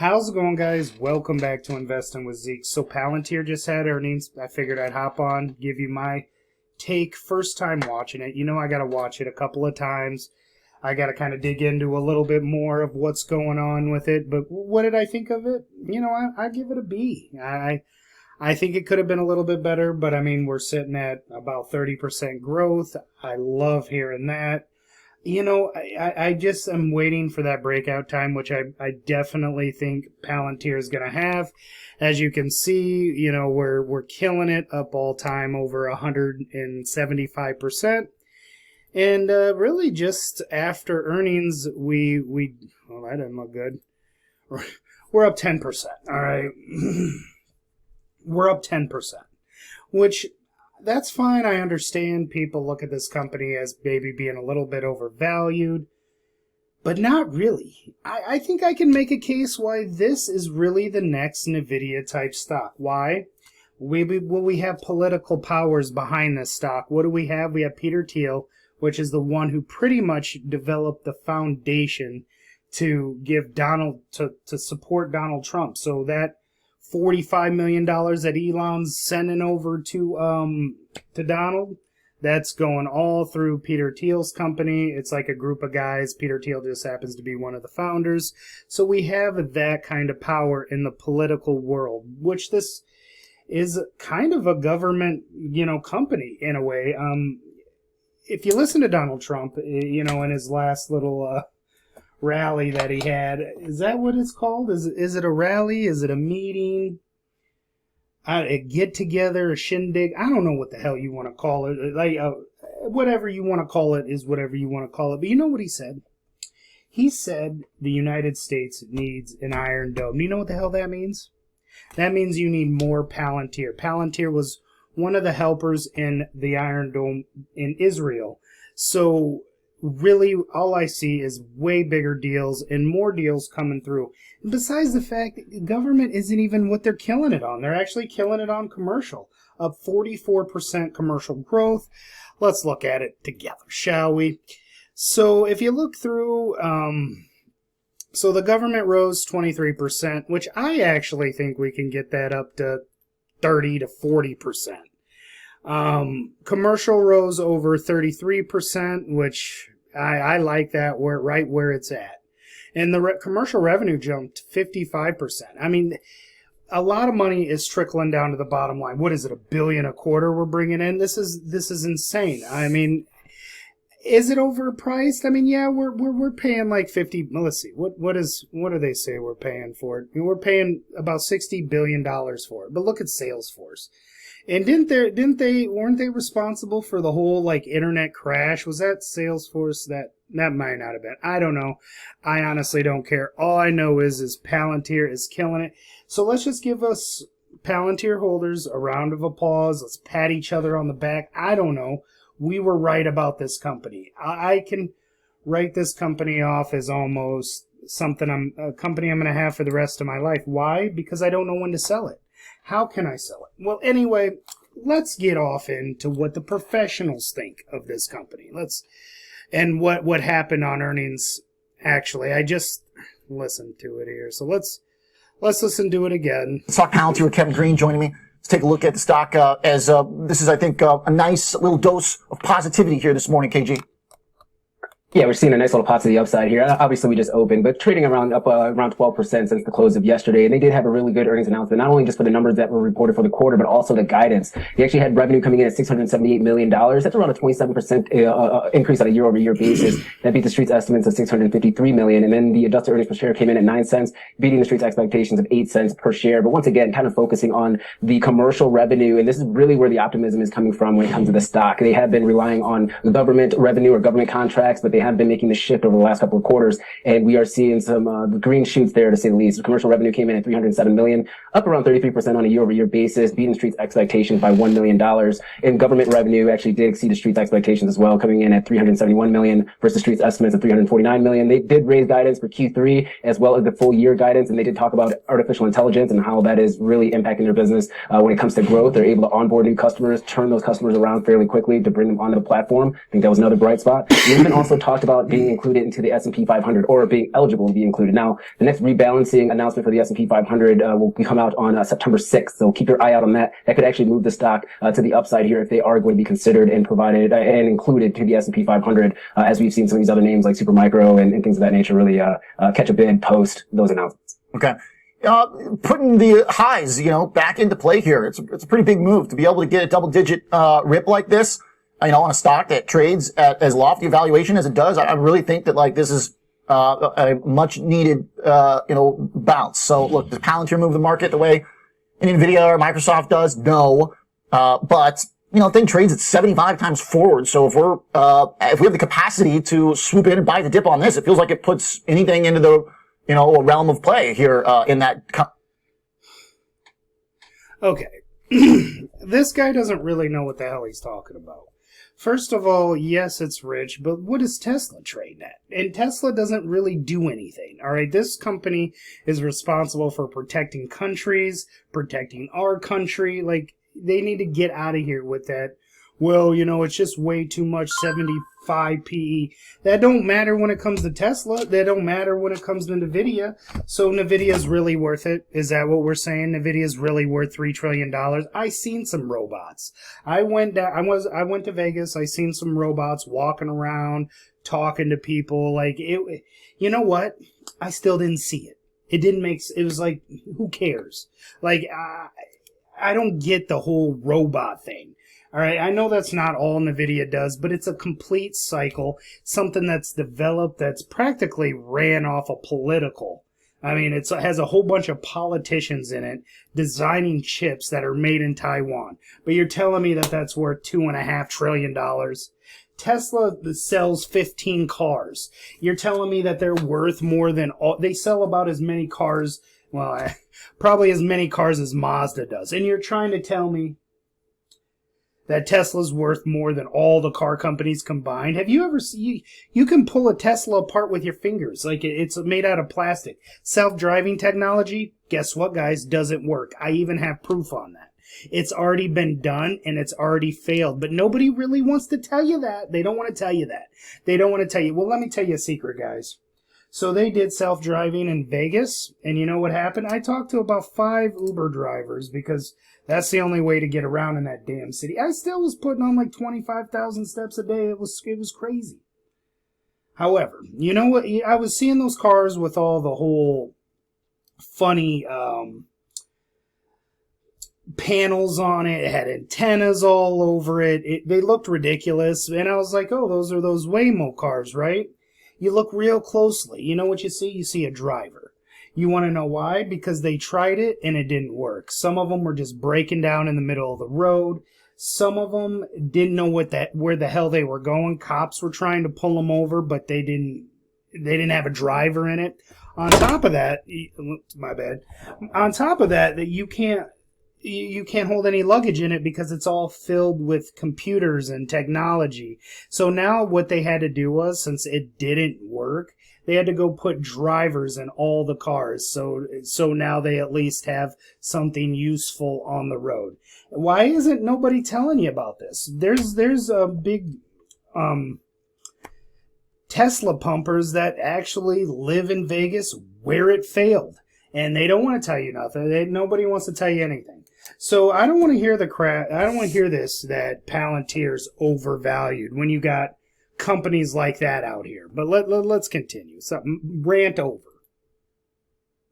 How's it going, guys? Welcome back to Investing with Zeke. So Palantir just had earnings. I figured I'd hop on, give you my take. First time watching it. You know I got to watch it a couple of times. I got to kind of dig into a little bit more of what's going on with it. But what did I think of it? You know, I give it a B. I think it could have been a little bit better, but I mean, we're sitting at about 30% growth. I love hearing that. You know, I just am waiting for that breakout time, which I definitely think Palantir is going to have. As you can see, you know, we're killing it up all time over 175%. And really just after earnings, well, that didn't look good. We're up 10%, all right? We're up 10%, which that's fine. I understand people look at this company as maybe being a little bit overvalued, but not really. I think I can make a case why this is really the next NVIDIA type stock. Why? We have political powers behind this stock. What do we have? We have Peter Thiel, which is the one who pretty much developed the foundation to give to support Donald Trump. So that $45 million that Elon's sending over to Donald, that's going all through Peter Thiel's company. It's like a group of guys. Peter Thiel just happens to be one of the founders. So we have that kind of power in the political world, which this is kind of a government, company in a way. If you listen to Donald Trump, in his last little rally that he had, is that what it's called? Is it a rally? Is it a meeting? A get together, a shindig? I don't know what the hell you want to call it. Like whatever you want to call it is whatever you want to call it. But you know what he said? He said the United States needs an Iron Dome. Do you know what the hell that means? That means you need more Palantir. Palantir was one of the helpers in the Iron Dome in Israel. So really, all I see is way bigger deals and more deals coming through. And besides the fact that government isn't even what they're killing it on. They're actually killing it on commercial. Up 44% commercial growth. Let's look at it together, shall we? So if you look through, so the government rose 23%, which I actually think we can get that up to 30 to 40%. Commercial rose over 33%, which I like that, right where it's at. And the commercial revenue jumped 55%. I mean, a lot of money is trickling down to the bottom line. What is it, $1 billion a quarter we're bringing in? This is insane. I mean, is it overpriced? I mean, yeah, we're paying like 50. Let's see, what do they say we're paying for it? I mean, we're paying about $60 billion for it. But look at Salesforce. And weren't they responsible for the whole like internet crash? Was that Salesforce? That might not have been. I don't know. I honestly don't care. All I know is Palantir is killing it. So let's just give us Palantir holders a round of applause. Let's pat each other on the back. I don't know. We were right about this company. I can write this company off as almost a company I'm going to have for the rest of my life. Why? Because I don't know when to sell it. How can I sell it? Well, anyway, let's get off into what the professionals think of this company. And what happened on earnings. Actually, I just listened to it here. So let's listen to it again. Let's talk Palantir with Kevin Green joining me. Let's take a look at the stock as this is, I think, a nice little dose of positivity here this morning, KG. Yeah, we're seeing a nice little pop to the upside here. Obviously, we just opened, but trading around 12% since the close of yesterday. And they did have a really good earnings announcement, not only just for the numbers that were reported for the quarter, but also the guidance. They actually had revenue coming in at $678 million. That's around a 27% increase on a year-over-year basis. That beat the street's estimates of $653 million. And then the adjusted earnings per share came in at 9 cents, beating the street's expectations of 8 cents per share. But once again, kind of focusing on the commercial revenue. And this is really where the optimism is coming from when it comes to the stock. They have been relying on government revenue or government contracts, but they have been making the shift over the last couple of quarters, and we are seeing some green shoots there, to say the least. The commercial revenue came in at $307 million, up around 33% on a year-over-year basis, beating the street's expectations by $1 million. And government revenue actually did exceed the street's expectations as well, coming in at $371 million versus the street's estimates of $349 million. They did raise guidance for Q3 as well as the full year guidance, and they did talk about artificial intelligence and how that is really impacting their business when it comes to growth. They're able to onboard new customers, turn those customers around fairly quickly to bring them onto the platform. I think that was another bright spot. And we've been also talking talked about being included into the S&P 500 or being eligible to be included. Now, the next rebalancing announcement for the S&P 500 will come out on September 6th. So keep your eye out on that. That could actually move the stock to the upside here if they are going to be considered and provided and included to the S&P 500, as we've seen some of these other names like Supermicro and things of that nature really catch a bid post those announcements. Okay. Putting the highs, back into play here. It's a pretty big move to be able to get a double-digit rip like this, on a stock that trades at as lofty a valuation as it does. I really think that this is a much needed bounce. So look, does Palantir move the market the way an Nvidia or Microsoft does? No, but thing trades at 75 times forward. So if we have the capacity to swoop in and buy the dip on this, it feels like it puts anything into the a realm of play here in that. Okay. This guy doesn't really know what the hell he's talking about. First of all, yes, it's rich, but what is Tesla trading at? And Tesla doesn't really do anything, all right? This company is responsible for protecting countries, protecting our country. They need to get out of here with that. Well, it's just way too much, 75 PE. That don't matter when it comes to Tesla. That don't matter when it comes to NVIDIA. So NVIDIA is really worth it. Is that what we're saying? NVIDIA is really worth $3 trillion. I seen some robots. I went to Vegas. I seen some robots walking around, talking to people. You know what? I still didn't see it. It didn't make, it was like, who cares? I don't get the whole robot thing. All right, I know that's not all NVIDIA does, but it's a complete cycle, something that's developed that's practically ran off a political. I mean, it has a whole bunch of politicians in it designing chips that are made in Taiwan. But you're telling me that that's worth $2.5 trillion? Tesla sells 15 cars. You're telling me that they're worth more than all, they sell about as many cars, probably as many cars as Mazda does. And you're trying to tell me that Tesla's worth more than all the car companies combined? Have you ever seen, you can pull a Tesla apart with your fingers. It's made out of plastic. Self-driving technology, guess what, guys, doesn't work. I even have proof on that. It's already been done and it's already failed, but nobody really wants to tell you that. They don't want to tell you that. They don't want to tell you. Well, let me tell you a secret, guys. So they did self-driving in Vegas, and you know what happened? I talked to about 5 Uber drivers because that's the only way to get around in that damn city. I still was putting on 25,000 steps a day. It was crazy. However, you know what? I was seeing those cars with all the whole funny panels on it. It had antennas all over it. They looked ridiculous, and I was like, oh, those are those Waymo cars, right? You look real closely. You know what you see? You see a driver. You want to know why? Because they tried it and it didn't work. Some of them were just breaking down in the middle of the road. Some of them didn't know where the hell they were going. Cops were trying to pull them over, but they didn't have a driver in it. On top of that, my bad. On top of that, you can't hold any luggage in it because it's all filled with computers and technology. So now what they had to do was, since it didn't work, they had to go put drivers in all the cars. So now they at least have something useful on the road. Why isn't nobody telling you about this? There's a big Tesla pumpers that actually live in Vegas where it failed. And they don't want to tell you nothing. Nobody wants to tell you anything. So I don't want to hear I don't want to hear this, that Palantir's overvalued when you got companies like that out here. But let's continue. Rant over.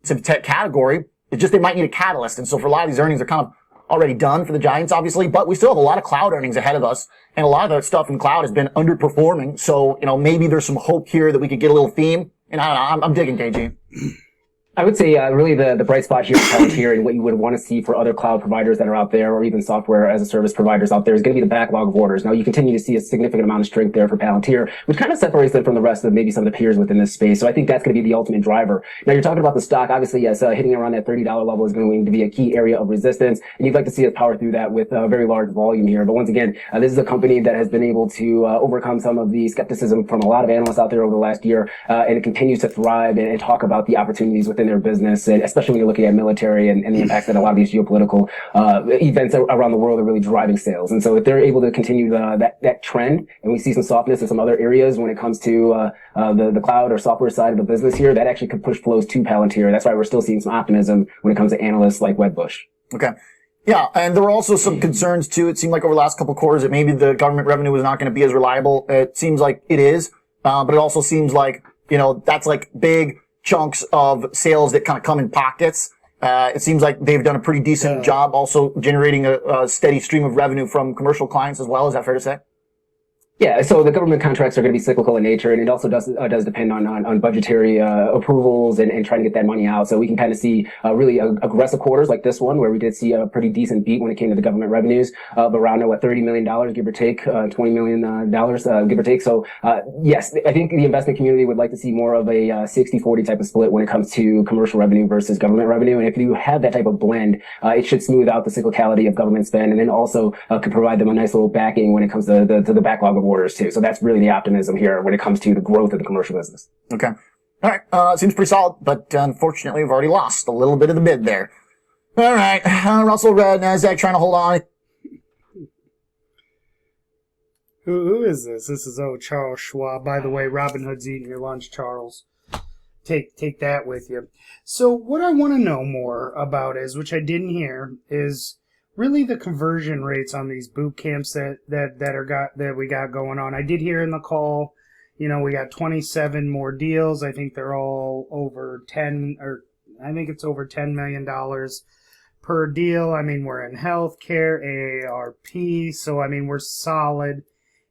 It's a tech category. It's just they might need a catalyst. And so for a lot of these earnings, they're kind of already done for the giants, obviously. But we still have a lot of cloud earnings ahead of us. And a lot of that stuff in cloud has been underperforming. So, maybe there's some hope here that we could get a little theme. And I don't know, I'm digging, KG. I would say really the bright spot here for Palantir and what you would want to see for other cloud providers that are out there, or even software as a service providers out there, is going to be the backlog of orders. Now, you continue to see a significant amount of strength there for Palantir, which kind of separates them from the rest of maybe some of the peers within this space. So I think that's going to be the ultimate driver. Now, you're talking about the stock. Obviously, yes, hitting around that $30 level is going to be a key area of resistance, and you'd like to see us power through that with a very large volume here. But once again, this is a company that has been able to overcome some of the skepticism from a lot of analysts out there over the last year, and it continues to thrive and talk about the opportunities within within their business, and especially when you're looking at military and the impacts that a lot of these geopolitical events around the world are really driving sales. And so if they're able to continue that trend, and we see some softness in some other areas when it comes to the cloud or software side of the business here, that actually could push flows to Palantir. That's why we're still seeing some optimism when it comes to analysts like Wedbush. Okay. Yeah, and there were also some concerns too. It seemed like over the last couple of quarters that maybe the government revenue was not going to be as reliable. It seems like it is, but it also seems like, that's like big chunks of sales that kind of come in pockets. It seems like they've done a pretty decent job also generating a steady stream of revenue from commercial clients as well. Is that fair to say? Yeah, so the government contracts are going to be cyclical in nature, and it also does depend on budgetary approvals and trying to get that money out. So we can kind of see really aggressive quarters like this one, where we did see a pretty decent beat when it came to the government revenues of around $30 million, give or take, $20 million, give or take. So yes, I think the investment community would like to see more of a 60-40 type of split when it comes to commercial revenue versus government revenue. And if you have that type of blend, it should smooth out the cyclicality of government spend, and then also could provide them a nice little backing when it comes to the backlog of orders too. So that's really the optimism here when it comes to the growth of the commercial business. Okay. All right. Seems pretty solid, but unfortunately we've already lost a little bit of the bid there. All right. Russell, NASDAQ trying to hold on. Who is this? This is Charles Schwab. By the way, Robin Hood's eating your lunch, Charles. Take that with you. So what I want to know more about is, which I didn't hear, is really the conversion rates on these boot camps that we got going on. I did hear in the call, we got 27 more deals. I think they're all over 10, or I think it's over $10 million per deal. I mean, we're in healthcare, AARP, so I mean, we're solid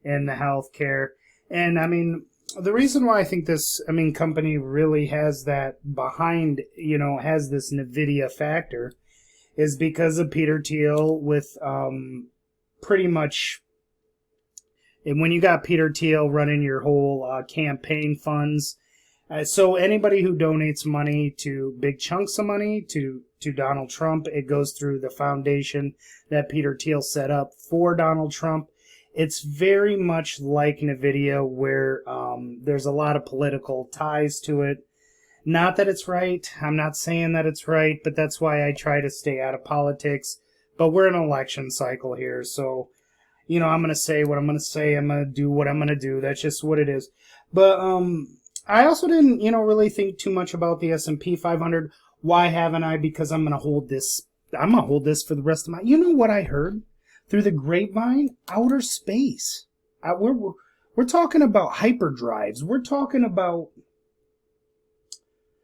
in the healthcare. And I mean, the reason why I think this, company really has that behind, has this NVIDIA factor, is because of Peter Thiel with pretty much, and when you got Peter Thiel running your whole campaign funds, so anybody who donates money, to big chunks of money to Donald Trump, it goes through the foundation that Peter Thiel set up for Donald Trump. It's very much like NVIDIA, where there's a lot of political ties to it. Not that it's right. I'm not saying that it's right, but that's why I try to stay out of politics. But we're in an election cycle here, so, I'm going to say what I'm going to say. I'm going to do what I'm going to do. That's just what it is. But I also didn't, really think too much about the S&P 500. Why haven't I? Because I'm going to hold this. I'm going to hold this for the rest of my... You know what I heard through the grapevine? Outer space. We're talking about hyperdrives. We're talking about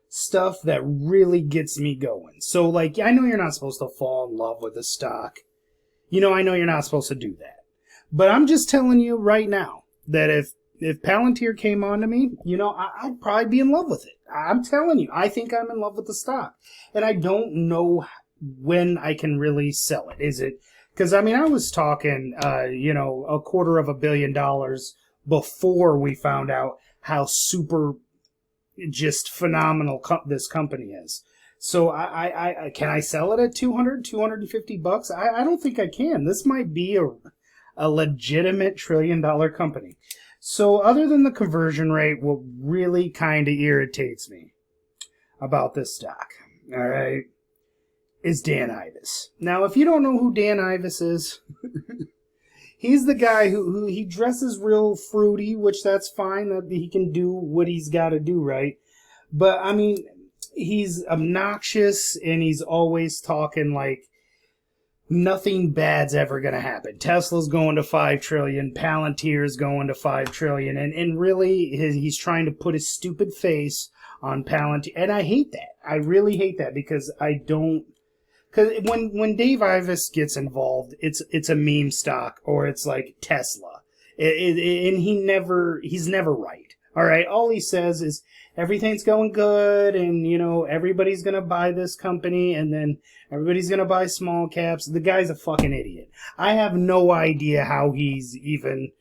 stuff that really gets me going. So, like, I know you're not supposed to fall in love with a stock. I know you're not supposed to do that. But I'm just telling you right now that if Palantir came on to me, I'd probably be in love with it. I'm telling you, I think I'm in love with the stock. And I don't know when I can really sell it. Is it... Because, I was talking, $250 million before we found out how super... just phenomenal this company is. So I can I sell it at $250? I don't think I can. This might be a legitimate $1 trillion company. So other than the conversion rate, what really kind of irritates me about this stock, all right, is Dan Ives. Now, if you don't know who Dan Ives is, he's the guy who he dresses real fruity, which that's fine, that he can do what he's got to do, right? But, he's obnoxious, and he's always talking like nothing bad's ever going to happen. Tesla's going to 5 trillion, Palantir's going to 5 trillion, and really he's trying to put his stupid face on Palantir, and I hate that. I really hate that, because because when Dave Ives gets involved, it's a meme stock, or it's like Tesla, and he's never right. All right, all he says is everything's going good, and everybody's gonna buy this company, and then everybody's gonna buy small caps. The guy's a fucking idiot. I have no idea how he's even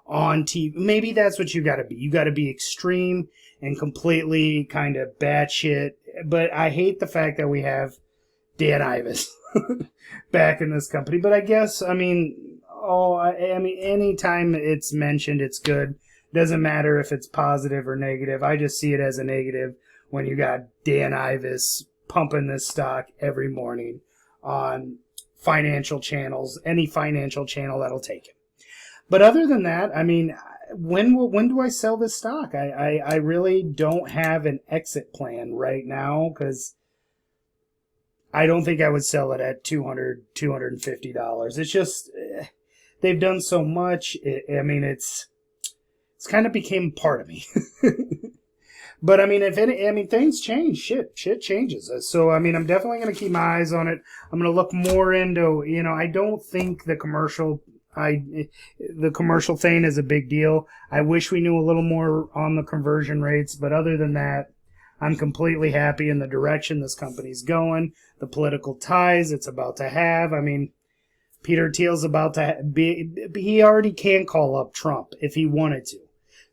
on TV. Maybe that's what you gotta be. You gotta be extreme and completely kind of batshit. But I hate the fact that we have Dan Ives back in this company. But I guess, anytime it's mentioned, it's good. Doesn't matter if it's positive or negative. I just see it as a negative when you got Dan Ives pumping this stock every morning on financial channels, any financial channel that'll take it. But other than that, I mean, when do I sell this stock? I really don't have an exit plan right now, because I don't think I would sell it at $200, $250. It's just, they've done so much. I mean, it's kind of became part of me. But I mean, things change. Shit changes. So, I mean, I'm definitely going to keep my eyes on it. I'm going to look more into, I don't think the commercial thing is a big deal. I wish we knew a little more on the conversion rates, but other than that, I'm completely happy in the direction this company's going, the political ties it's about to have. I mean, Peter Thiel's about to he already can call up Trump if he wanted to.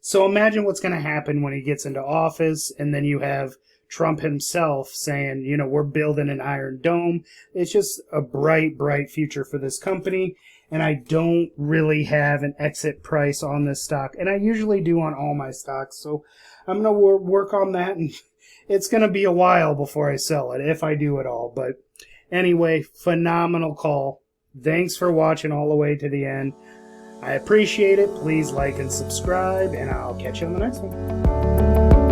So imagine what's going to happen when he gets into office, and then you have Trump himself saying, we're building an Iron Dome. It's just a bright, bright future for this company. And I don't really have an exit price on this stock. And I usually do on all my stocks. So I'm going to work on that. And it's going to be a while before I sell it, if I do at all. But anyway, phenomenal call. Thanks for watching all the way to the end. I appreciate it. Please like and subscribe, and I'll catch you on the next one.